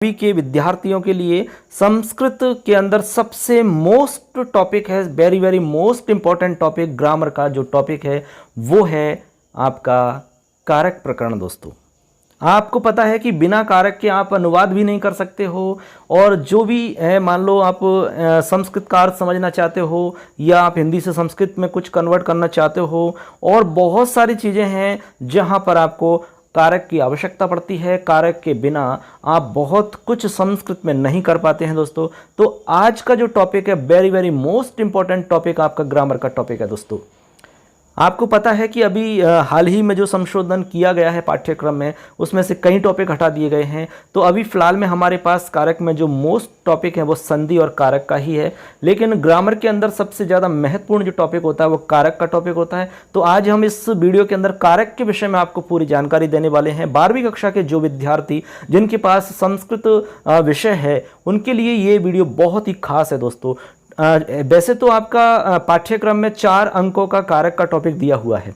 सभी के विद्यार्थियों के लिए संस्कृत के अंदर सबसे मोस्ट टॉपिक है, very very most important topic, grammar का जो टॉपिक है वो है आपका कारक प्रकरण। दोस्तों, आपको पता है कि बिना कारक के आप अनुवाद भी नहीं कर सकते हो, और जो भी है, मान लो आप संस्कृत का अर्थ समझना चाहते हो या आप हिंदी से संस्कृत में कुछ कन्वर्ट करना चाहते हो, और बहुत सारी चीज़ें हैं जहां पर आपको कारक की आवश्यकता पड़ती है। कारक के बिना आप बहुत कुछ संस्कृत में नहीं कर पाते हैं दोस्तों। तो आज का जो टॉपिक है very very most important topic आपका ग्रामर का टॉपिक है। दोस्तों, आपको पता है कि अभी हाल ही में जो संशोधन किया गया है पाठ्यक्रम में, उसमें से कई टॉपिक हटा दिए गए हैं। तो अभी फ़िलहाल में हमारे पास कारक में जो मोस्ट टॉपिक है वो संधि और कारक का ही है, लेकिन ग्रामर के अंदर सबसे ज़्यादा महत्वपूर्ण जो टॉपिक होता है वो कारक का टॉपिक होता है। तो आज हम इस वीडियो के अंदर कारक के विषय में आपको पूरी जानकारी देने वाले हैं। 12वीं कक्षा के जो विद्यार्थी जिनके पास संस्कृत विषय है उनके लिए ये वीडियो बहुत ही खास है। दोस्तों, वैसे तो आपका पाठ्यक्रम में 4 अंकों का कारक का टॉपिक दिया हुआ है,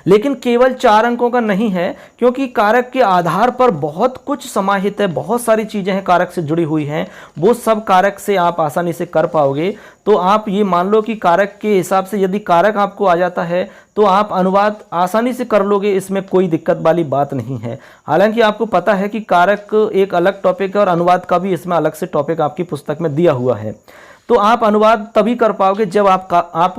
लेकिन केवल 4 अंकों का नहीं है, क्योंकि कारक के आधार पर बहुत कुछ समाहित है, बहुत सारी चीज़ें हैं कारक से जुड़ी हुई हैं। वो सब कारक से आप आसानी से कर पाओगे। तो आप ये मान लो कि कारक के हिसाब से यदि कारक आपको आ जाता है तो आप अनुवाद आसानी से कर लोगे, इसमें कोई दिक्कत वाली बात नहीं है। हालांकि आपको पता है कि कारक एक अलग टॉपिक है और अनुवाद का भी इसमें अलग से टॉपिक आपकी पुस्तक में दिया हुआ है। तो आप अनुवाद तभी कर पाओगे जब आप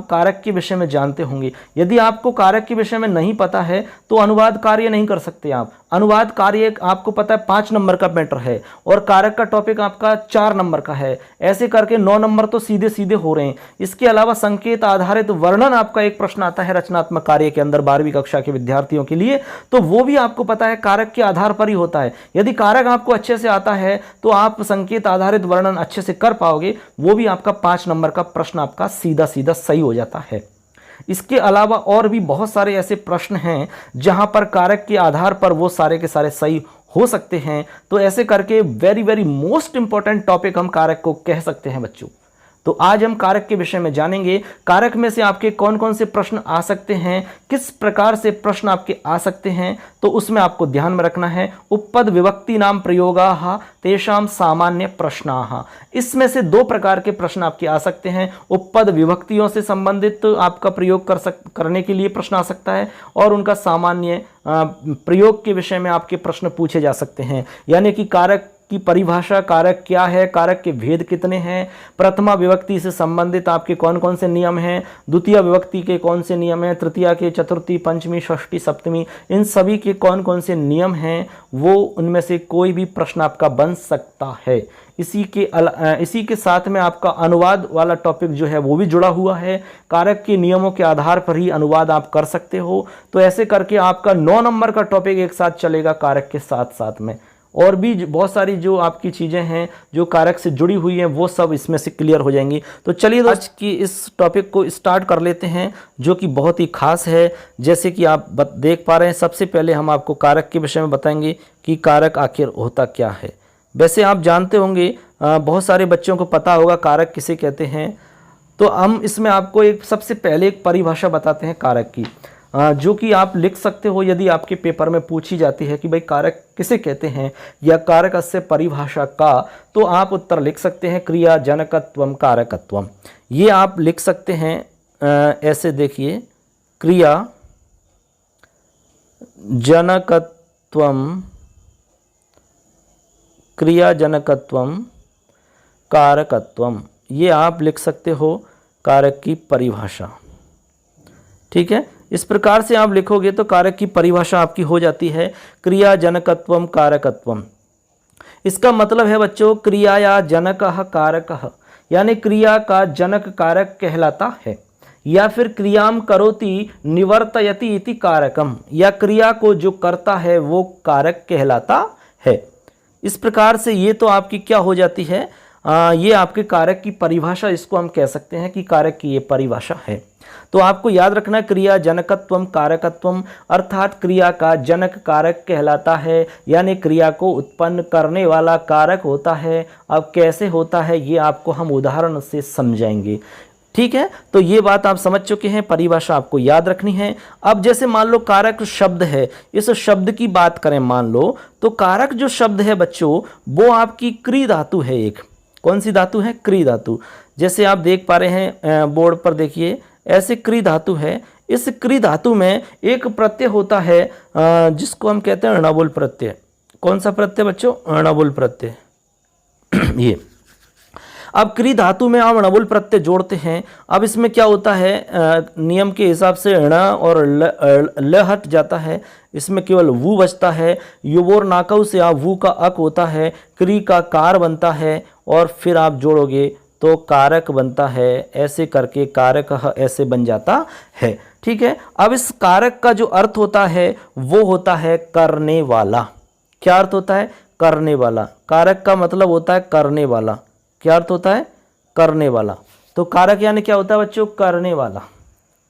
कारक के विषय में जानते होंगे। यदि आपको कारक के विषय में नहीं पता है तो अनुवाद कार्य नहीं कर सकते आप। अनुवाद कार्य आपको पता है 5 नंबर का मैटर है और कारक का टॉपिक आपका 4 नंबर का है। ऐसे करके 9 नंबर तो सीधे सीधे हो रहे हैं। इसके अलावा संकेत आधारित वर्णन आपका एक प्रश्न आता है रचनात्मक कार्य के अंदर 12वीं कक्षा के विद्यार्थियों के लिए, तो वो भी आपको पता है कारक के आधार पर ही होता है। यदि कारक आपको अच्छे से आता है तो आप संकेत आधारित वर्णन अच्छे से कर पाओगे। वो भी आपका 5 नंबर का प्रश्न आपका सीधा सीधा सही हो जाता है। इसके अलावा और भी बहुत सारे ऐसे प्रश्न हैं जहां पर कारक के आधार पर वो सारे के सारे सही हो सकते हैं। तो ऐसे करके very very most important topic हम कारक को कह सकते हैं बच्चों। तो आज हम कारक के विषय में जानेंगे, कारक में से आपके कौन कौन से प्रश्न आ सकते हैं, किस प्रकार से प्रश्न आपके आ सकते हैं, तो उसमें आपको ध्यान में रखना है। उपपद विभक्ति नाम प्रयोगाः तेषां सामान्य प्रश्नाः, इसमें से 2 प्रकार के प्रश्न आपके आ सकते हैं। उपपद विभक्तियों से संबंधित आपका प्रयोग करने के लिए प्रश्न आ सकता है, और उनका सामान्य प्रयोग के विषय में आपके प्रश्न पूछे जा सकते हैं। यानी कि कारक की परिभाषा, कारक क्या है, कारक के भेद कितने हैं, प्रथमा विभक्ति से संबंधित आपके कौन कौन से नियम हैं, द्वितीय विभक्ति के कौन से नियम हैं, तृतीया के, चतुर्थी, पंचमी, षष्ठी, सप्तमी, इन सभी के कौन कौन से नियम हैं, वो उनमें से कोई भी प्रश्न आपका बन सकता है। इसी के साथ में आपका अनुवाद वाला टॉपिक जो है वो भी जुड़ा हुआ है। कारक के नियमों के आधार पर ही अनुवाद आप कर सकते हो। तो ऐसे करके आपका 9 नंबर का टॉपिक एक साथ चलेगा कारक के साथ साथ में, और भी बहुत सारी जो आपकी चीज़ें हैं जो कारक से जुड़ी हुई हैं वो सब इसमें से क्लियर हो जाएंगी। तो चलिए आज की इस टॉपिक को स्टार्ट कर लेते हैं, जो कि बहुत ही खास है। जैसे कि आप देख पा रहे हैं, सबसे पहले हम आपको कारक के विषय में बताएंगे कि कारक आखिर होता क्या है। वैसे आप जानते होंगे, बहुत सारे बच्चों को पता होगा कारक किसे कहते हैं। तो हम इसमें आपको सबसे पहले एक परिभाषा बताते हैं कारक की, जो कि आप लिख सकते हो यदि आपके पेपर में पूछी जाती है कि भाई कारक किसे कहते हैं या कारक से परिभाषा का, तो आप उत्तर लिख सकते हैं क्रिया जनकत्वम कारकत्वम। ये आप लिख सकते हैं ऐसे, देखिए, क्रिया जनकत्वम, क्रिया जनकत्वम कारकत्वम, ये आप लिख सकते हो कारक की परिभाषा। ठीक है, इस प्रकार से आप लिखोगे तो कारक की परिभाषा आपकी हो जाती है क्रिया जनकत्वम कारकत्वम। इसका मतलब है बच्चों, क्रिया या जनकः कारकः, यानी क्रिया का जनक कारक कहलाता है, या फिर क्रियाम करोति निवर्तयति इति कारकम, या क्रिया को जो करता है वो कारक कहलाता है। इस प्रकार से ये तो आपकी क्या हो जाती है, ये आपके कारक की परिभाषा, इसको हम कह सकते हैं कि कारक की ये परिभाषा है। तो आपको याद रखना, क्रिया जनकत्वम कारकत्वम, अर्थात क्रिया का जनक कारक कहलाता है, यानी क्रिया को उत्पन्न करने वाला कारक होता है। अब कैसे होता है ये आपको हम उदाहरण से समझाएंगे। ठीक है, तो ये बात आप समझ चुके हैं, परिभाषा आपको याद रखनी है। अब जैसे मान लो कारक शब्द है, इस शब्द की बात करें मान लो, तो कारक जो शब्द है बच्चों वो आपकी क्री धातु है। एक कौन सी धातु है? क्री धातु। जैसे आप देख पा रहे हैं बोर्ड पर, देखिए ऐसे क्री धातु है। इस क्री धातु में एक प्रत्यय होता है जिसको हम कहते हैं णबुल प्रत्यय। कौन सा प्रत्यय बच्चों? णबुल प्रत्यय। ये अब क्री धातु में आप णबुल प्रत्यय जोड़ते हैं। अब इसमें क्या होता है, नियम के हिसाब से ण और ल हट जाता है, इसमें केवल वू बचता है। युवोर नाकऊ से आप वू का अक होता है, क्री का कार बनता है और फिर आप जोड़ोगे तो कारक बनता है। ऐसे करके कारक ऐसे बन जाता है। ठीक है, अब इस कारक का जो अर्थ होता है वो होता है करने वाला। क्या अर्थ होता है? करने वाला। कारक का मतलब होता है करने वाला। क्या अर्थ होता है? करने वाला। तो कारक यानी क्या होता है बच्चों? करने वाला।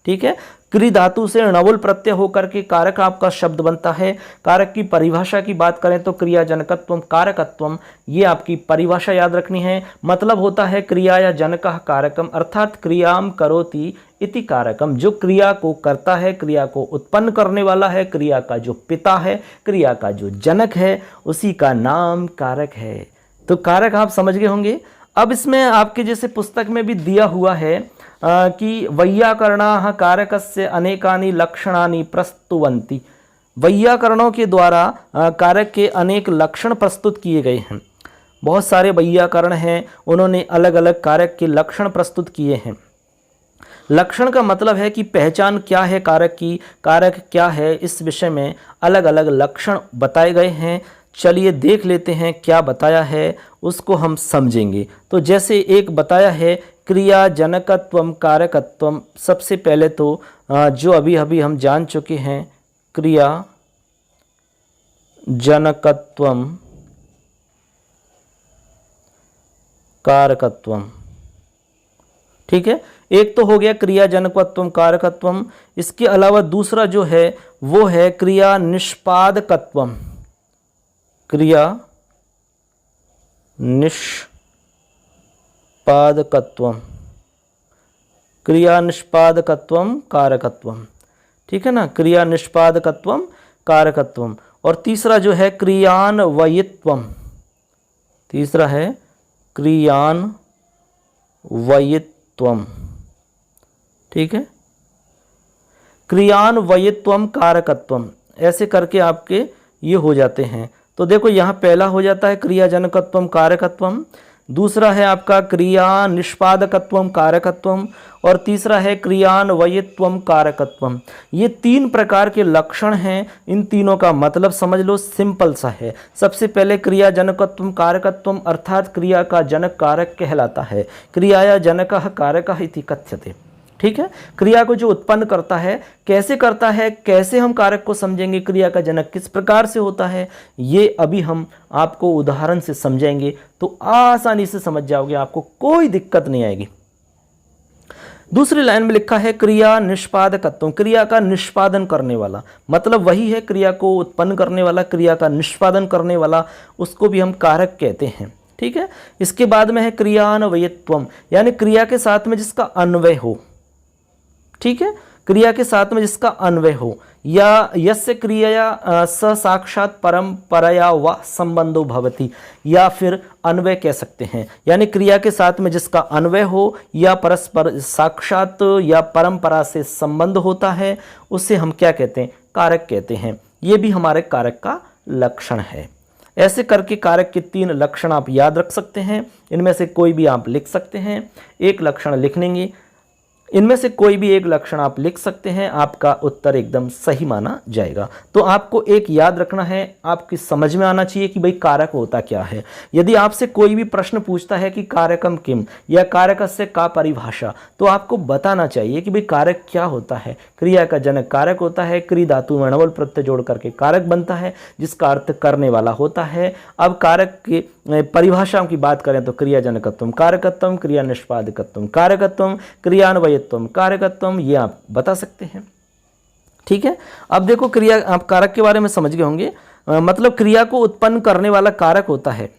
ठीक है, क्री धातु से णबुल प्रत्यय होकर के कारक आपका शब्द बनता है। कारक की परिभाषा की बात करें तो क्रियाजनकत्वम कारकत्वम, ये आपकी परिभाषा याद रखनी है। मतलब होता है क्रिया या जनकः कारकम, अर्थात क्रियाम करोति इति कारकम। जो क्रिया को करता है, क्रिया को उत्पन्न करने वाला है, क्रिया का जो पिता है, क्रिया का जो जनक है, उसी का नाम कारक है। तो कारक आप समझ गए होंगे। अब इसमें आपके जैसे पुस्तक में भी दिया हुआ है कि वैयाकरणाः कारकस्य अनेकानि लक्षणानि प्रस्तुवन्ति। वैयाकरणों के द्वारा कारक के अनेक लक्षण प्रस्तुत किए गए हैं। बहुत सारे वैयाकरण हैं, उन्होंने अलग अलग कारक के लक्षण प्रस्तुत किए हैं। लक्षण का मतलब है कि पहचान क्या है कारक की, कारक क्या है, इस विषय में अलग अलग लक्षण बताए गए हैं। चलिए देख लेते हैं क्या बताया है, उसको हम समझेंगे। तो जैसे एक बताया है क्रिया जनकत्वम कारकत्वम। सबसे पहले तो जो अभी अभी हम जान चुके हैं, क्रिया जनकत्वम कारकत्वम। ठीक है, एक तो हो गया क्रिया जनकत्वम कारकत्वम। इसके अलावा दूसरा जो है वो है क्रिया निष्पादकत्वम। क्रिया निष्पादकत्वम, क्रिया निष्पादकत्वम कारकत्वम। ठीक है ना, क्रिया निष्पादकत्वम कारकत्वम। और तीसरा जो है क्रियान्वयित्वम। तीसरा है क्रियान्वयित्वम। ठीक है, क्रियान्वयित्वम कारकत्वम। ऐसे करके आपके ये हो जाते हैं। तो देखो यहाँ पहला हो जाता है क्रिया जनकत्वम कारकत्वम, दूसरा है आपका क्रिया निष्पादकत्वम कारकत्वम और तीसरा है क्रियान्वयित्वम कारकत्वम। ये तीन प्रकार के लक्षण हैं। इन तीनों का मतलब समझ लो, सिंपल सा है। सबसे पहले क्रिया जनकत्वम कारकत्वम अर्थात क्रिया का जनक कारक कहलाता है। क्रियाया जनकः कारकः इति कथ्यते। ठीक है, क्रिया को जो उत्पन्न करता है, कैसे करता है, कैसे हम कारक को समझेंगे, क्रिया का जनक किस प्रकार से होता है, ये अभी हम आपको उदाहरण से समझेंगे तो आसानी से समझ जाओगे, आपको कोई दिक्कत नहीं आएगी। दूसरी लाइन में लिखा है क्रिया निष्पादकत्व, क्रिया का निष्पादन करने वाला, मतलब वही है क्रिया को उत्पन्न करने वाला, क्रिया का निष्पादन करने वाला, उसको भी हम कारक कहते हैं। ठीक है, इसके बाद में है क्रियान्वयित्वम, यानी क्रिया के साथ में जिसका अन्वय हो। ठीक है, क्रिया के साथ में जिसका अन्वय हो, या यस्य क्रिया स साक्षात परंपरया व संबंधो भवति, या फिर अन्वय कह सकते हैं, यानी क्रिया के साथ में जिसका अन्वय हो या परस्पर साक्षात या परंपरा से संबंध होता है, उसे हम क्या कहते हैं, कारक कहते हैं। ये भी हमारे कारक का लक्षण है। ऐसे करके कारक के तीन लक्षण आप याद रख सकते हैं, इनमें से कोई भी आप लिख सकते हैं। एक लक्षण लिख लेंगे, इनमें से कोई भी एक लक्षण आप लिख सकते हैं, आपका उत्तर एकदम सही माना जाएगा। तो आपको एक याद रखना है, आपकी समझ में आना चाहिए कि भाई कारक होता क्या है। यदि आपसे कोई भी प्रश्न पूछता है कि कारकम किम या कारकस्य का परिभाषा, तो आपको बताना चाहिए कि भाई कारक क्या होता है। क्रिया का जनक कारक होता है, क्रि धातु में णबल प्रत्यय जोड़ करके कारक बनता है, जिसका अर्थ करने वाला होता है। अब कारक की परिभाषाओं की बात करें तो क्रिया जनकत्वम कारकत्वम, क्रिया निष्पादकत्वम कारकत्वम, क्रियान्वयत्वम कारकत्वम, ये आप बता सकते हैं। ठीक है, अब देखो क्रिया, आप कारक के बारे में समझ गए होंगे, मतलब क्रिया को उत्पन्न करने वाला कारक होता है।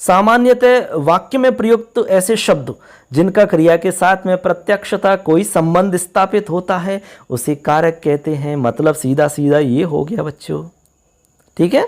सामान्यतः वाक्य में प्रयुक्त ऐसे शब्द जिनका क्रिया के साथ में प्रत्यक्षता कोई संबंध स्थापित होता है उसे कारक कहते हैं। मतलब सीधा सीधा ये हो गया बच्चों, ठीक है।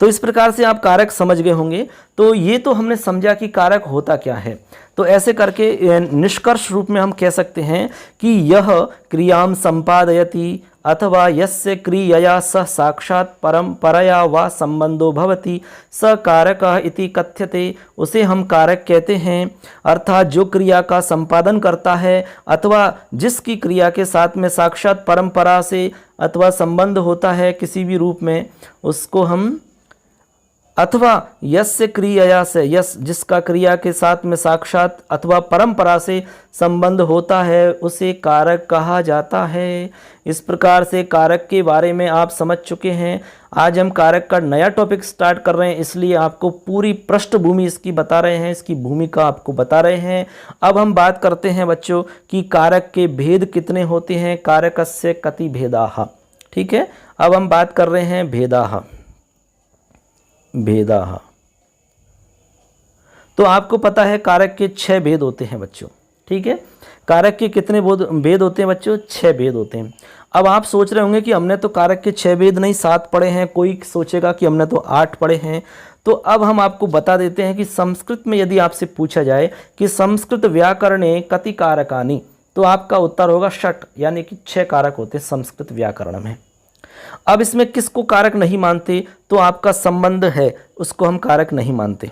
तो इस प्रकार से आप कारक समझ गए होंगे। तो ये तो हमने समझा कि कारक होता क्या है। तो ऐसे करके निष्कर्ष रूप में हम कह सकते हैं कि यह क्रियां संपादयति अथवा यस्य क्रियया स साक्षात् परंपरया व संबंधो भवति स कारकः इति कथ्यते, उसे हम कारक कहते हैं। अर्थात जो क्रिया का संपादन करता है अथवा जिसकी क्रिया के साथ में साक्षात परंपरा से अथवा संबंध होता है किसी भी रूप में, उसको हम अथवा यस्य क्रियया से, यस जिसका क्रिया के साथ में साक्षात अथवा परंपरा से संबंध होता है उसे कारक कहा जाता है। इस प्रकार से कारक के बारे में आप समझ चुके हैं। आज हम कारक का नया टॉपिक स्टार्ट कर रहे हैं, इसलिए आपको पूरी पृष्ठभूमि इसकी बता रहे हैं, इसकी भूमिका आपको बता रहे हैं। अब हम बात करते हैं बच्चों कि कारक के भेद कितने होते हैं। कारकस्य कति भेदाः, ठीक है। अब हम बात कर रहे हैं भेदाः। तो आपको पता है कारक के 6 भेद होते हैं बच्चों, ठीक है। कारक के कितने भेद होते हैं बच्चों? 6 भेद होते हैं। अब आप सोच रहे होंगे कि हमने तो कारक के 6 भेद नहीं 7 पढ़े हैं, कोई सोचेगा कि हमने तो 8 पढ़े हैं। तो अब हम आपको बता देते हैं कि संस्कृत में यदि आपसे पूछा जाए कि संस्कृत व्याकरणे कति कारकानि, तो आपका उत्तर होगा 6, यानी कि 6 कारक होते हैं संस्कृत व्याकरण में। अब इसमें किसको कारक नहीं मानते? तो आपका संबंध है उसको हम कारक नहीं मानते।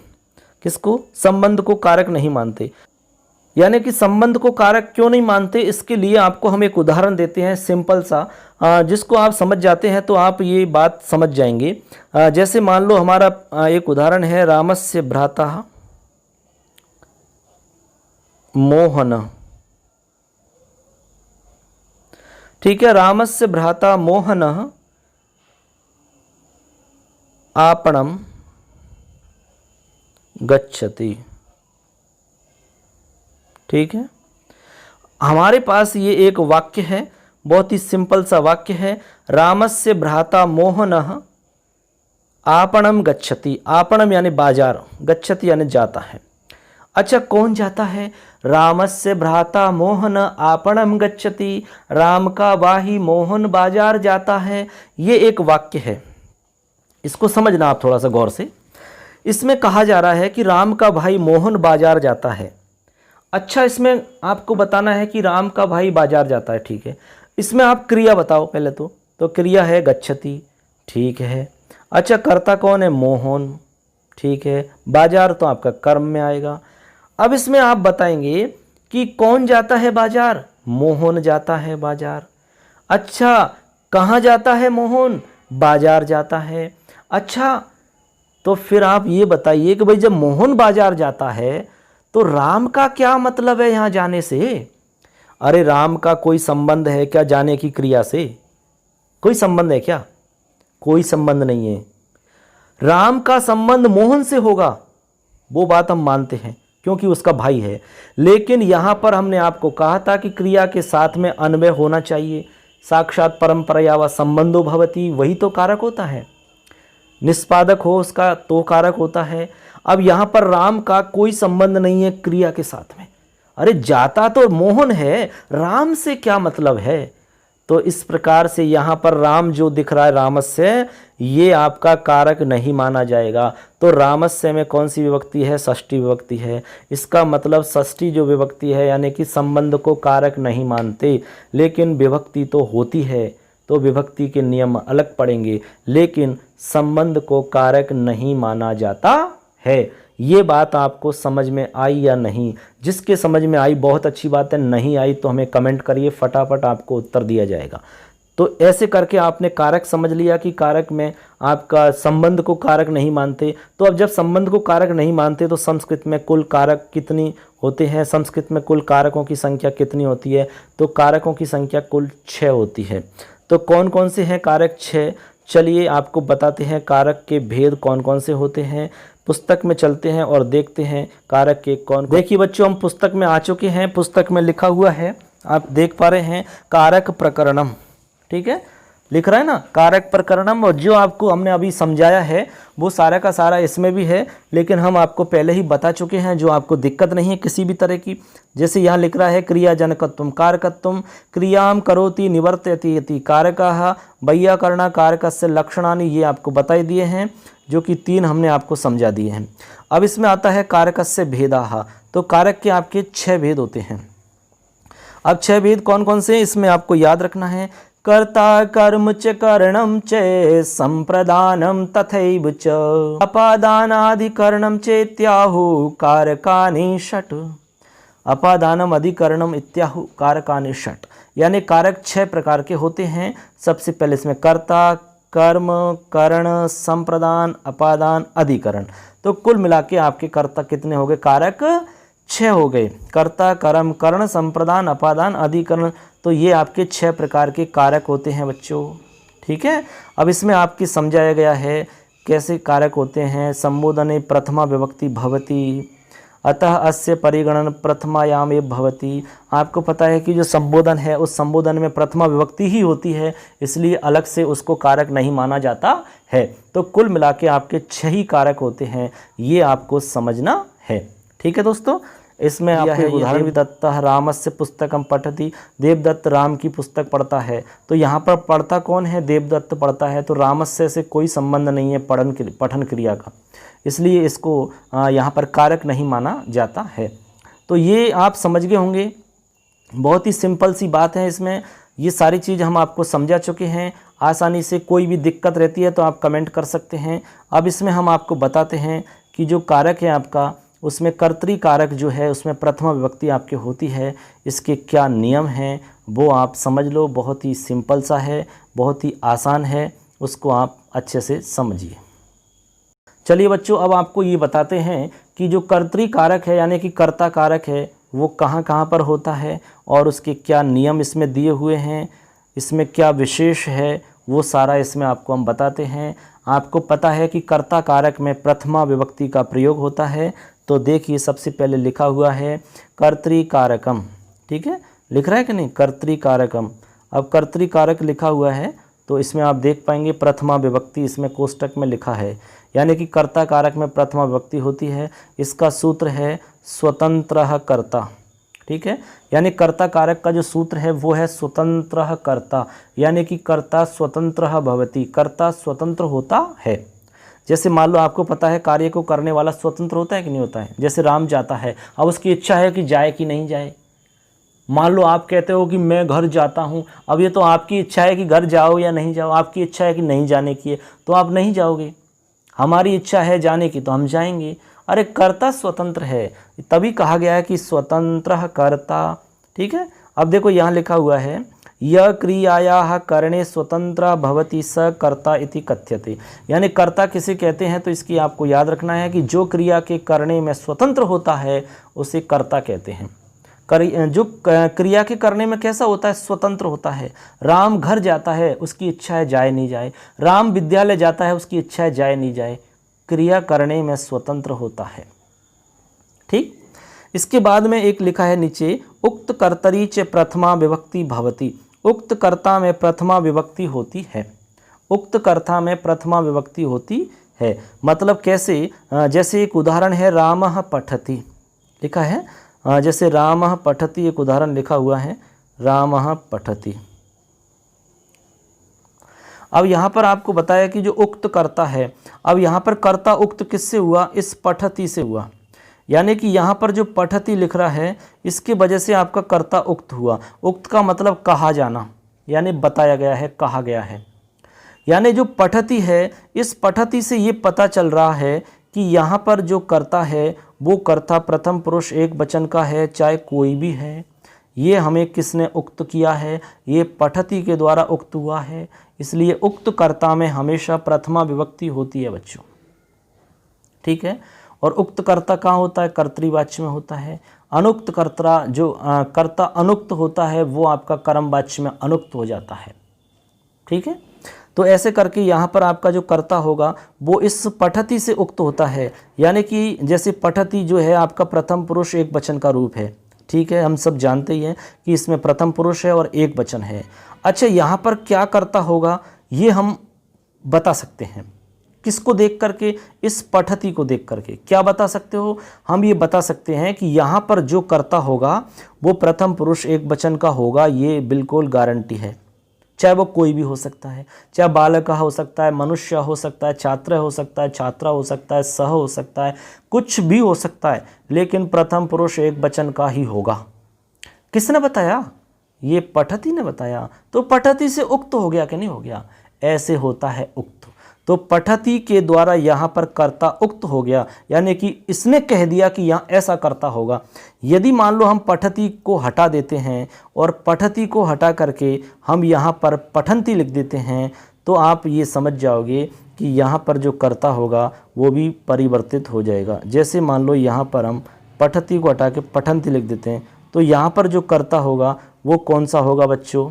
किसको? संबंध को कारक नहीं मानते। यानी कि संबंध को कारक क्यों नहीं मानते, इसके लिए आपको हम एक उदाहरण देते हैं सिंपल सा, जिसको आप समझ जाते हैं तो आप ये बात समझ जाएंगे। जैसे मान लो हमारा एक उदाहरण है, रामस्य भ्राता मोहन, ठीक है। रामस्य भ्राता मोहन आपणम गच्छति, ठीक है। हमारे पास ये एक वाक्य है, बहुत ही सिंपल सा वाक्य है, रामस्य भ्राता मोहनः आपणम गच्छति। आपणम यानी बाजार, गच्छति यानी जाता है। अच्छा, कौन जाता है? रामस्य भ्राता मोहन आपणम गच्छति, राम का भाई मोहन बाजार जाता है। ये एक वाक्य है, इसको समझना आप थोड़ा सा गौर से। इसमें कहा जा रहा है कि राम का भाई मोहन बाजार जाता है। अच्छा, इसमें आपको बताना है कि राम का भाई बाजार जाता है, ठीक है। इसमें आप क्रिया बताओ पहले तो क्रिया है गच्छति, ठीक है। अच्छा, कर्ता कौन है? मोहन, ठीक है। बाजार तो आपका कर्म में आएगा। अब इसमें आप बताएंगे कि कौन जाता है बाजार? मोहन जाता है बाजार। अच्छा, कहाँ जाता है मोहन? बाजार जाता है। अच्छा, तो फिर आप ये बताइए कि भाई जब मोहन बाजार जाता है तो राम का क्या मतलब है यहाँ जाने से? अरे राम का कोई संबंध है क्या जाने की क्रिया से? कोई संबंध है क्या? कोई संबंध नहीं है। राम का संबंध मोहन से होगा, वो बात हम मानते हैं क्योंकि उसका भाई है। लेकिन यहाँ पर हमने आपको कहा था कि क्रिया के साथ में अन्वय होना चाहिए, साक्षात परंपरया व संबंधो भवति, वही तो कारक होता है। निष्पादक हो उसका तो कारक होता है। अब यहाँ पर राम का कोई संबंध नहीं है क्रिया के साथ में। अरे जाता तो मोहन है, राम से क्या मतलब है? तो इस प्रकार से यहाँ पर राम जो दिख रहा है रामस्य, ये आपका कारक नहीं माना जाएगा। तो रामस्य में कौन सी विभक्ति है? षष्ठी विभक्ति है। इसका मतलब षष्ठी जो विभक्ति है यानी कि संबंध को कारक नहीं मानते, लेकिन विभक्ति तो होती है, तो विभक्ति के नियम अलग पड़ेंगे, लेकिन संबंध को कारक नहीं माना जाता है। ये बात आपको समझ में आई या नहीं? जिसके समझ में आई बहुत अच्छी बात है, नहीं आई तो हमें कमेंट करिए, फटाफट आपको उत्तर दिया जाएगा। तो ऐसे करके आपने कारक समझ लिया कि कारक में आपका संबंध को कारक नहीं मानते। तो अब जब संबंध को कारक नहीं मानते तो संस्कृत में कुल कारक कितनी होते हैं? संस्कृत में कुल कारकों की संख्या कितनी होती है? तो कारकों की संख्या कुल 6 होती है। तो कौन कौन से हैं कारक? 6। चलिए आपको बताते हैं कारक के भेद कौन कौन से होते हैं। पुस्तक में चलते हैं और देखते हैं कारक के कौन। देखिए बच्चों, हम पुस्तक में आ चुके हैं। पुस्तक में लिखा हुआ है, आप देख पा रहे हैं, कारक प्रकरणम, ठीक है। लिख रहा है ना, कारक प्रकरणम। और जो आपको हमने अभी समझाया है वो सारा का सारा इसमें भी है, लेकिन हम आपको पहले ही बता चुके हैं, जो आपको दिक्कत नहीं है किसी भी तरह की। जैसे यहाँ लिख रहा है क्रियाजनकत्वम कारकत्वम, क्रियाम करोति निवर्तयति इति कारकः, वैयाकरण कारकस्य लक्षणानि, ये आपको बता दिए हैं, जो कि 3 हमने आपको समझा दिए हैं। अब इसमें आता है कारकस्य भेदाः। तो कारक के आपके 6 भेद होते हैं। अब 6 भेद कौन कौन से हैं इसमें आपको याद रखना है। कर्ता कर्म च करणम च संप्रदानम तथैव च अपादानाधिकरणम चेत्याहु कारकानि षट्। अपादानम अधिकरणम इत्याहु कारकानि षट्, यानी कारक 6 प्रकार के होते हैं। सबसे पहले इसमें कर्ता, कर्म, करण, संप्रदान, अपादान, अधिकरण। तो कुल मिला के आपके कर्ता कितने हो गए, कारक 6 हो गए। कर्ता, कर्म, करण, संप्रदान, अपादान, अधिकरण। तो ये आपके 6 प्रकार के कारक होते हैं बच्चों। ठीक है, अब इसमें आपकी समझाया गया है कैसे कारक होते हैं। संबोधने प्रथमा विभक्ति भवति, अतः अस्य परिगणन प्रथमायाम एव भवति। आपको पता है कि जो संबोधन है उस संबोधन में प्रथमा विभक्ति ही होती है, इसलिए अलग से उसको कारक नहीं माना जाता है। तो कुल मिला के आपके 6 ही कारक होते हैं, ये आपको समझना है। ठीक है दोस्तों, इसमें आपको उदाहरण भी दत्त रामस्य पुस्तकम पठति, देवदत्त राम की पुस्तक पढ़ता है। तो यहाँ पर पढ़ता कौन है, देवदत्त पढ़ता है। तो रामस्य से कोई संबंध नहीं है पठन क्रिया का, इसलिए इसको यहाँ पर कारक नहीं माना जाता है। तो ये आप समझ गए होंगे, बहुत ही सिंपल सी बात है। इसमें ये सारी चीज़ हम आपको समझा चुके हैं आसानी से। कोई भी दिक्कत रहती है तो आप कमेंट कर सकते हैं। अब इसमें हम आपको बताते हैं कि जो कारक है आपका, उसमें कर्तरी कारक जो है उसमें प्रथमा विभक्ति आपके होती है। इसके क्या नियम हैं वो आप समझ लो, बहुत ही सिंपल सा है, बहुत ही आसान है, उसको आप अच्छे से समझिए। चलिए बच्चों, अब आपको ये बताते हैं कि जो कर्तरी कारक है यानी कि कर्ता कारक है वो कहाँ कहाँ पर होता है और उसके क्या नियम इसमें दिए हुए हैं, इसमें क्या विशेष है, वो सारा इसमें आपको हम बताते हैं। आपको पता है कि कर्ता कारक में प्रथमा विभक्ति का प्रयोग होता है। तो देखिए, सबसे पहले लिखा हुआ है कर्तरी कारकम। ठीक है, लिख रहा है कि नहीं, कर्तरी कारकम। अब कर्तरी कारक लिखा हुआ है तो इसमें आप देख पाएंगे प्रथमा विभक्ति इसमें कोष्टक में लिखा है, यानी कि कर्ता कारक में प्रथमा विभक्ति होती है। इसका सूत्र है स्वतंत्रः कर्ता। ठीक है, यानी कर्ता कारक का जो सूत्र है वो है स्वतंत्रः कर्ता, यानी कि कर्ता स्वतंत्रः भवति, कर्ता स्वतंत्र होता है। जैसे मान लो आपको पता है कार्य को करने वाला स्वतंत्र होता है कि नहीं होता है। जैसे राम जाता है, अब उसकी इच्छा है कि जाए कि नहीं जाए। मान लो आप कहते हो कि मैं घर जाता हूँ, अब ये तो आपकी इच्छा है कि घर जाओ या नहीं जाओ, आपकी इच्छा है कि नहीं जाने की है तो आप नहीं जाओगे, हमारी इच्छा है जाने की तो हम जाएंगे। अरे कर्ता स्वतंत्र है, तभी कहा गया है कि स्वतंत्र कर्ता। ठीक है, अब देखो यहाँ लिखा हुआ है यह क्रियायाः करणे स्वतंत्र भवति स कर्ता इति कथ्यते, यानी कर्ता किसे कहते हैं। तो इसकी आपको याद रखना है कि जो क्रिया के करने में स्वतंत्र होता है उसे कर्ता कहते हैं। जो क्रिया के करने में कैसा होता है, स्वतंत्र होता है। राम घर जाता है, उसकी इच्छा है जाए नहीं जाए। राम विद्यालय जाता है, उसकी इच्छा है जाए नहीं जाए। क्रिया करने में स्वतंत्र होता है। ठीक, इसके बाद में एक लिखा है नीचे उक्त कर्तरी च प्रथमा विभक्ति भवति। उक्त कर्ता में प्रथमा विभक्ति होती है। उक्त कर्ता में प्रथमा विभक्ति होती है मतलब कैसे, जैसे एक उदाहरण है रामः पठति लिखा है। जैसे रामः पठति एक उदाहरण लिखा हुआ है, रामः पठति। अब यहाँ पर आपको बताया कि जो उक्त कर्ता है, अब यहाँ पर कर्ता उक्त किससे हुआ, इस पठति से हुआ। यानी कि यहाँ पर जो पठति लिख रहा है इसकी वजह से आपका कर्ता उक्त हुआ। उक्त का मतलब कहा जाना, यानी बताया गया है, कहा गया है। यानी जो पठति है, इस पठति से ये पता चल रहा है कि यहाँ पर जो कर्ता है वो कर्ता प्रथम पुरुष एक वचन का है, चाहे कोई भी है। ये हमें किसने उक्त किया है, ये पठति के द्वारा उक्त हुआ है। इसलिए उक्त कर्ता में हमेशा प्रथमा विभक्ति होती है बच्चों। ठीक है, और उक्त कर्ता कहाँ होता है, कर्तृवाच्य में होता है। अनुक्त कर्ता जो कर्ता अनुक्त होता है वो आपका कर्मवाच्य में अनुक्त हो जाता है। ठीक है, तो ऐसे करके यहाँ पर आपका जो कर्ता होगा वो इस पठति से उक्त होता है। यानी कि जैसे पठति जो है आपका प्रथम पुरुष एक वचन का रूप है, ठीक है, हम सब जानते ही हैं कि इसमें प्रथम पुरुष है और एक वचन है। अच्छा, यहाँ पर क्या कर्ता होगा ये हम बता सकते हैं। किसको देख करके? इस पठती को देख करके। क्या बता सकते हो? हम ये बता सकते हैं कि यहाँ पर जो कर्ता होगा वो प्रथम पुरुष एक वचन का होगा, ये बिल्कुल गारंटी है। चाहे वो कोई भी हो सकता है, चाहे बालक हो सकता है, मनुष्य हो सकता है, छात्र हो सकता है, छात्रा हो सकता है, सह हो सकता है, कुछ भी हो सकता है, लेकिन प्रथम पुरुष एक वचन का ही होगा। किसने बताया? ये पठती ने बताया। तो पठती से उक्त हो गया कि नहीं हो गया? ऐसे होता है उक्त। तो पठती के द्वारा यहाँ पर कर्ता उक्त हो गया, यानी कि इसने कह दिया कि यहाँ ऐसा कर्ता होगा। यदि मान लो हम पठती को हटा देते हैं और पठती को हटा करके हम यहाँ पर पठंती लिख देते हैं, तो आप ये समझ जाओगे कि यहाँ पर जो कर्ता होगा वो भी परिवर्तित हो जाएगा। जैसे मान लो यहाँ पर हम पठती को हटा के पठंती लिख देते हैं, तो यहाँ पर जो कर्ता होगा वो कौन सा होगा बच्चों?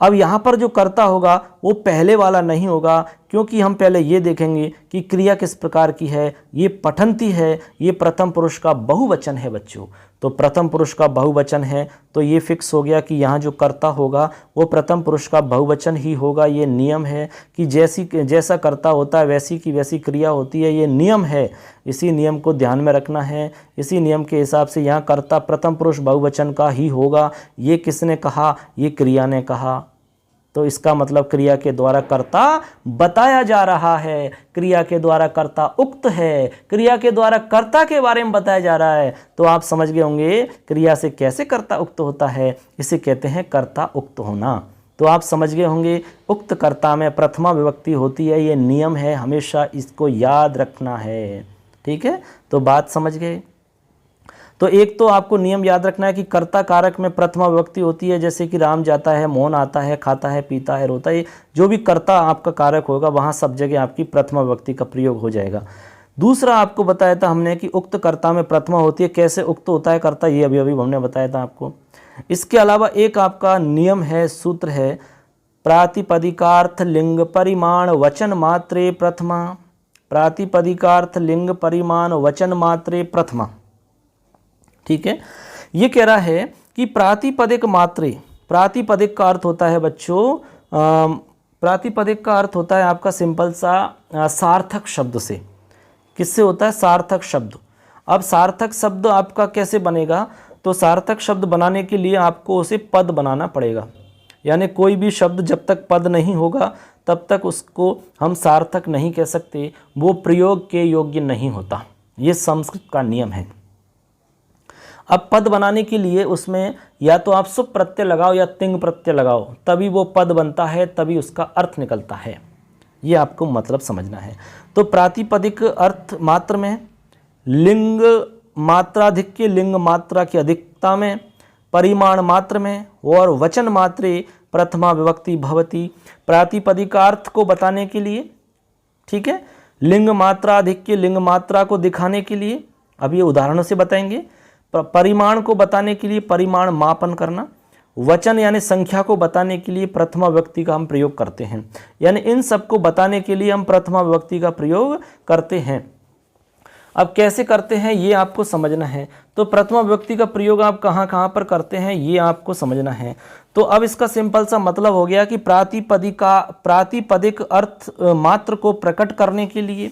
अब यहाँ पर जो कर्ता होगा वो पहले वाला नहीं होगा, क्योंकि हम पहले ये देखेंगे कि क्रिया किस प्रकार की है। ये पठंती है, ये प्रथम पुरुष का बहुवचन है बच्चों। तो प्रथम पुरुष का बहुवचन है तो ये फिक्स हो गया कि यहाँ जो कर्ता होगा वो प्रथम पुरुष का बहुवचन ही होगा। ये नियम है कि जैसा कर्ता होता है वैसी की वैसी क्रिया होती है, ये नियम है। इसी नियम को ध्यान में रखना है। इसी नियम के हिसाब से यहाँ कर्ता प्रथम पुरुष बहुवचन का ही होगा। ये किसने कहा? ये क्रिया ने कहा। तो इसका मतलब क्रिया के द्वारा कर्ता बताया जा रहा है, क्रिया के द्वारा कर्ता उक्त है, क्रिया के द्वारा कर्ता के बारे में बताया जा रहा है। तो आप समझ गए होंगे क्रिया से कैसे कर्ता उक्त होता है। इसे कहते हैं कर्ता उक्त होना। तो आप समझ गए होंगे उक्त कर्ता में प्रथमा विभक्ति होती है, ये नियम है, हमेशा इसको याद रखना है। ठीक है, तो बात समझ गए। तो एक तो आपको नियम याद रखना है कि कर्ता कारक में प्रथमा विभक्ति होती है, जैसे कि राम जाता है, मोहन आता है, खाता है, पीता है, रोता है। जो भी कर्ता आपका कारक होगा वहाँ सब जगह आपकी प्रथमा विभक्ति का प्रयोग हो जाएगा। दूसरा आपको बताया था हमने कि उक्त कर्ता में प्रथमा होती है। कैसे उक्त होता है कर्ता, ये अभी अभी हमने बताया था आपको। इसके अलावा एक आपका नियम है, सूत्र है, प्रातिपदिकार्थ लिंग परिमाण वचन मात्रे प्रथमा। प्रातिपदिकार्थ लिंग परिमाण वचन मात्रे प्रथमा। ठीक है, ये कह रहा है कि प्रातिपदिक मात्रे, प्रातिपदिक का अर्थ होता है बच्चों, प्रातिपदिक का अर्थ होता है आपका सिंपल सा सार्थक शब्द से। किससे होता है? सार्थक शब्द। अब सार्थक शब्द आपका कैसे बनेगा? तो सार्थक शब्द बनाने के लिए आपको उसे पद बनाना पड़ेगा। यानी कोई भी शब्द जब तक पद नहीं होगा तब तक उसको हम सार्थक नहीं कह सकते, वो प्रयोग के योग्य नहीं होता। ये संस्कृत का नियम है। अब पद बनाने के लिए उसमें या तो आप सुप प्रत्यय लगाओ या तिंग प्रत्यय लगाओ, तभी वो पद बनता है, तभी उसका अर्थ निकलता है। ये आपको मतलब समझना है। तो प्रातिपदिक अर्थ मात्र में, लिंग मात्राधिक्य लिंग मात्रा की अधिकता में, परिमाण मात्र में और वचन मात्रे प्रथमा विभक्ति भवति। प्रातिपदिकार्थ को बताने के लिए, ठीक है, लिंग मात्राधिक्य लिंग मात्रा को दिखाने के लिए, अब ये उदाहरणों से बताएंगे। परिमाण को बताने के लिए परिमाण मापन करना, वचन यानी संख्या को बताने के लिए प्रथमा विभक्ति का हम प्रयोग करते हैं। यानी इन सब को बताने के लिए हम प्रथमा विभक्ति का प्रयोग करते हैं। अब कैसे करते हैं ये आपको समझना है। तो प्रथमा विभक्ति का प्रयोग आप कहाँ कहाँ पर करते हैं ये आपको समझना है। तो अब इसका सिंपल सा मतलब हो गया कि प्रातिपदिक अर्थ मात्र को प्रकट करने के लिए,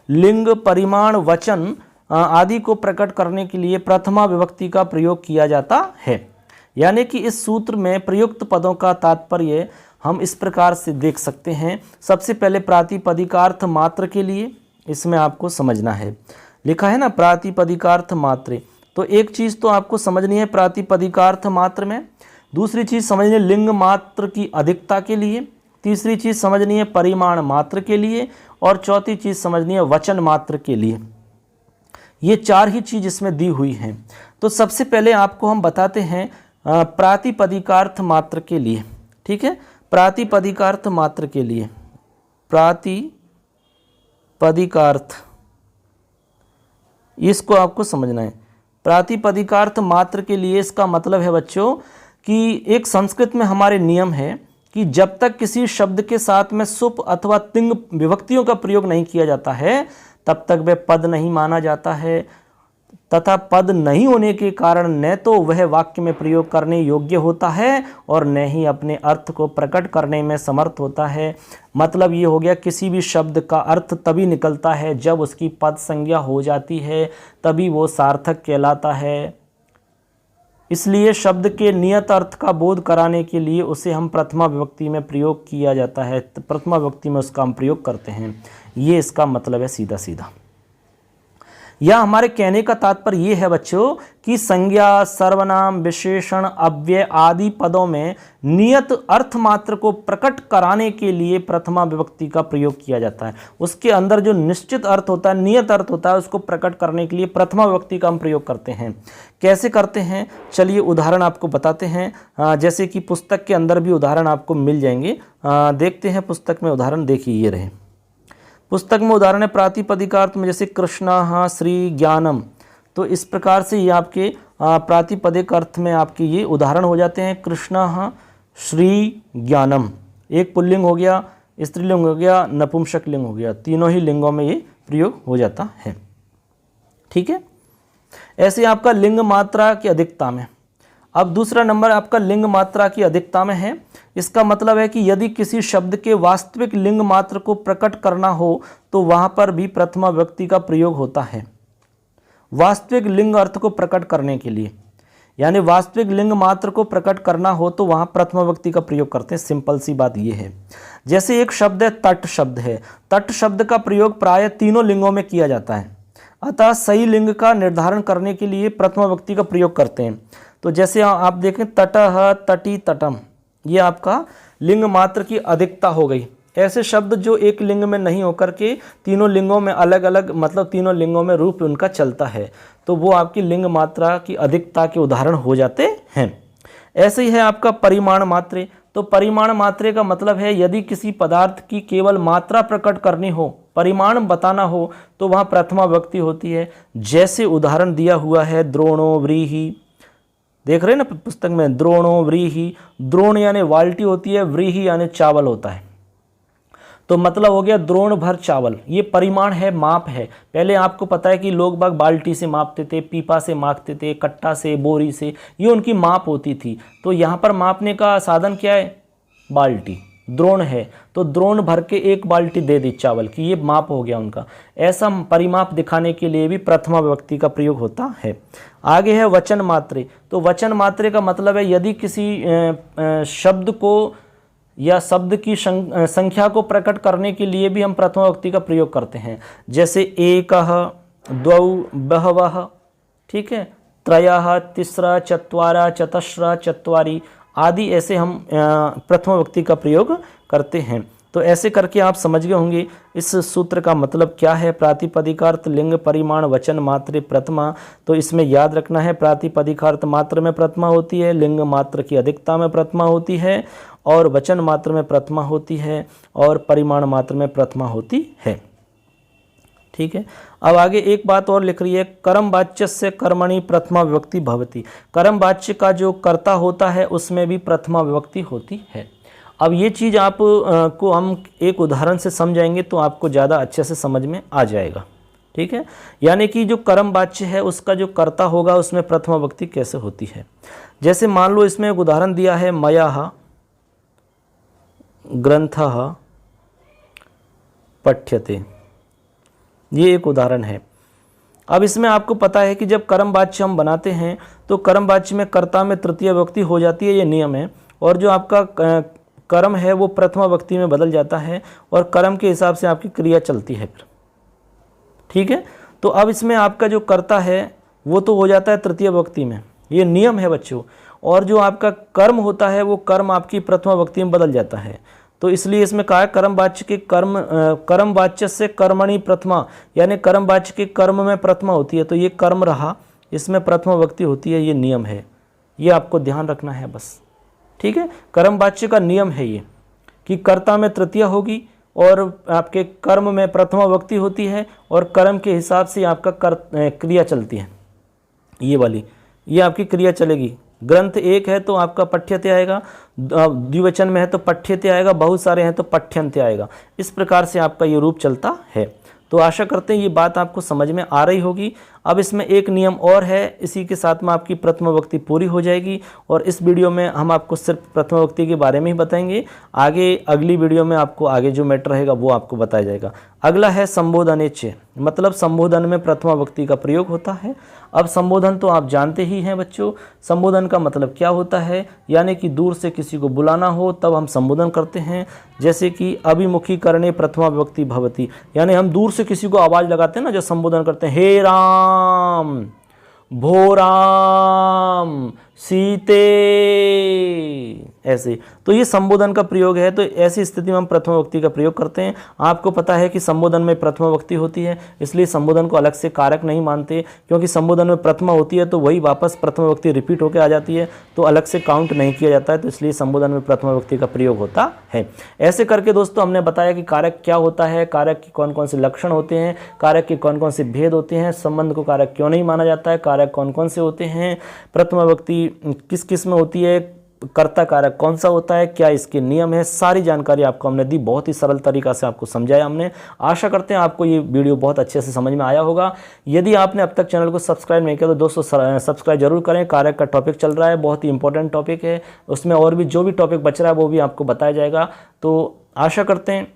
लिंग परिमाण वचन आदि को प्रकट करने के लिए प्रथमा विभक्ति का प्रयोग किया जाता है। यानी कि इस सूत्र में प्रयुक्त पदों का तात्पर्य हम इस प्रकार से देख सकते हैं। सबसे पहले प्रातिपदिकार्थ मात्र के लिए इसमें आपको समझना है, लिखा है ना प्रातिपदिकार्थ मात्रे। तो एक चीज़ तो आपको समझनी है प्रातिपदिकार्थ मात्र में, दूसरी चीज़ समझनी है लिंग मात्र की अधिकता के लिए, तीसरी चीज़ समझनी है परिमाण मात्र के लिए और चौथी चीज़ समझनी है वचन मात्र के लिए। ये चार ही चीज़ इसमें दी हुई हैं। तो सबसे पहले आपको हम बताते हैं प्रातिपदिकार्थ मात्र के लिए। ठीक है, प्रातिपदिकार्थ मात्र के लिए, प्रातिपदिकार्थ, इसको आपको समझना है। प्रातिपदिकार्थ मात्र के लिए इसका मतलब है बच्चों कि एक संस्कृत में हमारे नियम है कि जब तक किसी शब्द के साथ में सुप अथवा तिंग विभक्तियों का प्रयोग नहीं किया जाता है तब तक वह पद नहीं माना जाता है। तथा पद नहीं होने के कारण न तो वह वाक्य में प्रयोग करने योग्य होता है और न ही अपने अर्थ को प्रकट करने में समर्थ होता है। मतलब ये हो गया, किसी भी शब्द का अर्थ तभी निकलता है जब उसकी पद संज्ञा हो जाती है, तभी वो सार्थक कहलाता है। इसलिए शब्द के नियत अर्थ का बोध कराने के लिए उसे हम प्रथमा विभक्ति में प्रयोग किया जाता है, प्रथमा विभक्ति में उसका हम प्रयोग करते हैं। ये इसका मतलब है सीधा सीधा। या हमारे कहने का तात्पर्य ये है बच्चों कि संज्ञा, सर्वनाम, विशेषण, अव्यय आदि पदों में नियत अर्थ मात्र को प्रकट कराने के लिए प्रथमा विभक्ति का प्रयोग किया जाता है। उसके अंदर जो निश्चित अर्थ होता है, नियत अर्थ होता है, उसको प्रकट करने के लिए प्रथमा विभक्ति का हम प्रयोग करते हैं। कैसे करते हैं, चलिए उदाहरण आपको बताते हैं। जैसे कि पुस्तक के अंदर भी उदाहरण आपको मिल जाएंगे। देखते हैं पुस्तक में उदाहरण। देखिए ये रहे पुस्तक में उदाहरण है प्रातिपदिकार्थ में, जैसे कृष्णः श्री ज्ञानम। तो इस प्रकार से ये आपके प्रातिपदिक अर्थ में आपके ये उदाहरण हो जाते हैं। कृष्णः श्री ज्ञानम, एक पुल्लिंग हो गया, स्त्रीलिंग हो गया, नपुंसक लिंग हो गया, तीनों ही लिंगों में ये प्रयोग हो जाता है। ठीक है, ऐसे आपका लिंग मात्रा की अधिकता में। अब दूसरा नंबर आपका लिंग मात्रा की अधिकता में है। इसका मतलब है कि यदि किसी शब्द के वास्तविक लिंग मात्र को प्रकट करना हो तो वहां पर भी प्रथमा विभक्ति का प्रयोग होता है। वास्तविक लिंग अर्थ को प्रकट करने के लिए, यानी वास्तविक लिंग मात्र को प्रकट करना हो तो वहां प्रथमा विभक्ति का प्रयोग करते हैं। सिंपल सी बात यह है। जैसे एक शब्द है तट शब्द है, तट शब्द का प्रयोग प्रायः तीनों लिंगों में किया जाता है, अतः सही लिंग का निर्धारण करने के लिए प्रथमा विभक्ति का प्रयोग करते हैं। तो जैसे आप देखें तटः, तटी, तटम, ये आपका लिंग मात्र की अधिकता हो गई। ऐसे शब्द जो एक लिंग में नहीं होकर के तीनों लिंगों में अलग अलग, मतलब तीनों लिंगों में रूप उनका चलता है, तो वो आपकी लिंग मात्रा की अधिकता के उदाहरण हो जाते हैं। ऐसे ही है आपका परिमाण मात्रे। तो परिमाण मात्रे का मतलब है यदि किसी पदार्थ की केवल मात्रा प्रकट करनी हो, परिमाण बताना हो, तो वहाँ प्रथमा विभक्ति होती है। जैसे उदाहरण दिया हुआ है द्रोणो व्रीहि, देख रहे हैं ना पुस्तक में, द्रोणो व्रीहि। द्रोण यानी बाल्टी होती है, व्रीहि यानी चावल होता है। तो मतलब हो गया द्रोण भर चावल। ये परिमाण है, माप है। पहले आपको पता है कि लोग बाग बाल्टी से मापते थे, पीपा से मापते थे, कट्टा से, बोरी से, ये उनकी माप होती थी। तो यहाँ पर मापने का साधन क्या है, बाल्टी। द्रोण है तो द्रोण भर के एक बाल्टी दे दी चावल की, ये माप हो गया उनका। ऐसा परिमाप दिखाने के लिए भी प्रथमा विभक्ति का प्रयोग होता है। आगे है वचन मात्रे। तो वचन मात्रे का मतलब है यदि किसी शब्द को या शब्द की संख्या को प्रकट करने के लिए भी हम प्रथमा विभक्ति का प्रयोग करते हैं। जैसे एकः, द्वौ, बहवः, ठीक है, त्रयः, तिस्रा, चत्वारा, चतस्र, चत्वारि आदि, ऐसे हम प्रथमा विभक्ति का प्रयोग करते हैं। तो ऐसे करके आप समझ गए होंगे इस सूत्र का मतलब क्या है। प्रातिपदिकार्थ, लिंग, परिमाण, वचन मात्रे, प्रथमा। तो इसमें याद रखना है प्रातिपदिकार्थ मात्र में प्रथमा होती है, लिंग मात्र की अधिकता में प्रथमा होती है, और वचन मात्र में प्रथमा होती है, और परिमाण मात्र में प्रथमा होती है। ठीक है, अब आगे एक बात और लिख रही है, कर्म वाच्य से कर्मणि प्रथमा विभक्ति भवति। कर्म वाच्य का जो कर्ता होता है उसमें भी प्रथमा विभक्ति होती है। अब ये चीज़ आप को हम एक उदाहरण से समझाएंगे तो आपको ज़्यादा अच्छे से समझ में आ जाएगा। ठीक है, यानी कि जो कर्म वाच्य है उसका जो कर्ता होगा उसमें प्रथमा विभक्ति कैसे होती है। जैसे मान लो इसमें एक उदाहरण दिया है, मया ग्रंथः पठ्यते, ये एक उदाहरण है। अब इसमें आपको पता है कि जब कर्म वाच्य हम बनाते हैं तो कर्म वाच्य में कर्ता में तृतीय विभक्ति हो जाती है, ये नियम है। और जो आपका कर्म है वो प्रथमा विभक्ति में बदल जाता है और कर्म के हिसाब से आपकी क्रिया चलती है फिर। ठीक है, तो अब इसमें आपका जो कर्ता है वो तो हो जाता है तृतीय विभक्ति में, ये नियम है बच्चों। और जो आपका कर्म होता है वो कर्म आपकी प्रथमा विभक्ति में बदल जाता है। तो इसलिए इसमें कहा है कर्म वाच्य के कर्म वाच्य से कर्मणि प्रथमा, यानी कर्म वाच्य के कर्म में प्रथमा होती है। तो ये कर्म रहा, इसमें प्रथमा विभक्ति होती है, ये नियम है, ये आपको ध्यान रखना है बस। ठीक है, कर्म वाच्य का नियम है ये कि कर्ता में तृतीया होगी और आपके कर्म में प्रथमा विभक्ति होती है और कर्म के हिसाब से आपका क्रिया चलती है। ये वाली, ये आपकी क्रिया चलेगी। ग्रंथ एक है तो आपका पठ्यते आएगा, द्विवचन में है तो पठ्यते आएगा, बहुत सारे हैं तो पठ्यन्ते आएगा। इस प्रकार से आपका ये रूप चलता है। तो आशा करते हैं ये बात आपको समझ में आ रही होगी। अब इसमें एक नियम और है, इसी के साथ में आपकी प्रथम विभक्ति पूरी हो जाएगी और इस वीडियो में हम आपको सिर्फ प्रथम विभक्ति के बारे में ही बताएंगे। आगे अगली वीडियो में आपको आगे जो मैटर रहेगा वो आपको बताया जाएगा। अगला है संबोधनेच्य, मतलब संबोधन में प्रथमा विभक्ति का प्रयोग होता है। अब संबोधन तो आप जानते ही हैं बच्चों, संबोधन का मतलब क्या होता है, यानी कि दूर से किसी को बुलाना हो तब हम संबोधन करते हैं। जैसे कि अभिमुखीकरणे प्रथमा विभक्ति भवति, यानी हम दूर से किसी को आवाज़ लगाते हैं ना, जब संबोधन करते हैं, हे राम, भो राम, सीते, ऐसे। तो ये संबोधन का प्रयोग है। तो ऐसी स्थिति में हम प्रथम विभक्ति का प्रयोग करते हैं। आपको पता है कि संबोधन में प्रथम विभक्ति होती है, इसलिए संबोधन को अलग से कारक नहीं मानते, क्योंकि संबोधन में प्रथमा होती है तो वही वापस प्रथम विभक्ति रिपीट होकर आ जाती है, तो अलग से काउंट नहीं किया जाता है, तो इसलिए संबोधन में प्रथम विभक्ति का प्रयोग होता है। ऐसे करके दोस्तों हमने बताया कि कारक क्या होता है, कारक के कौन कौन से लक्षण होते हैं, कारक के कौन कौन से भेद होते हैं, संबंध को कारक क्यों नहीं माना जाता है, कारक कौन कौन से होते हैं, प्रथम विभक्ति किस किस में होती है, कर्ता कारक कौन सा होता है, क्या इसके नियम है, सारी जानकारी आपको हमने दी। बहुत ही सरल तरीका से आपको समझाया हमने। आशा करते हैं आपको ये वीडियो बहुत अच्छे से समझ में आया होगा। यदि आपने अब तक चैनल को सब्सक्राइब नहीं किया तो दोस्तों सब्सक्राइब जरूर करें। कारक का टॉपिक चल रहा है, बहुत ही इंपॉर्टेंट टॉपिक है, उसमें और भी जो भी टॉपिक बच रहा है वो भी आपको बताया जाएगा। तो आशा करते हैं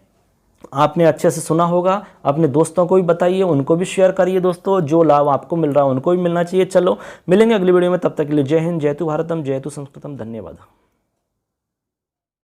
आपने अच्छे से सुना होगा। अपने दोस्तों को भी बताइए, उनको भी शेयर करिए दोस्तों, जो लाभ आपको मिल रहा है उनको भी मिलना चाहिए। चलो मिलेंगे अगली वीडियो में, तब तक के लिए जय हिंद, जय तु भारतम, जय तु संस्कृतम, धन्यवाद।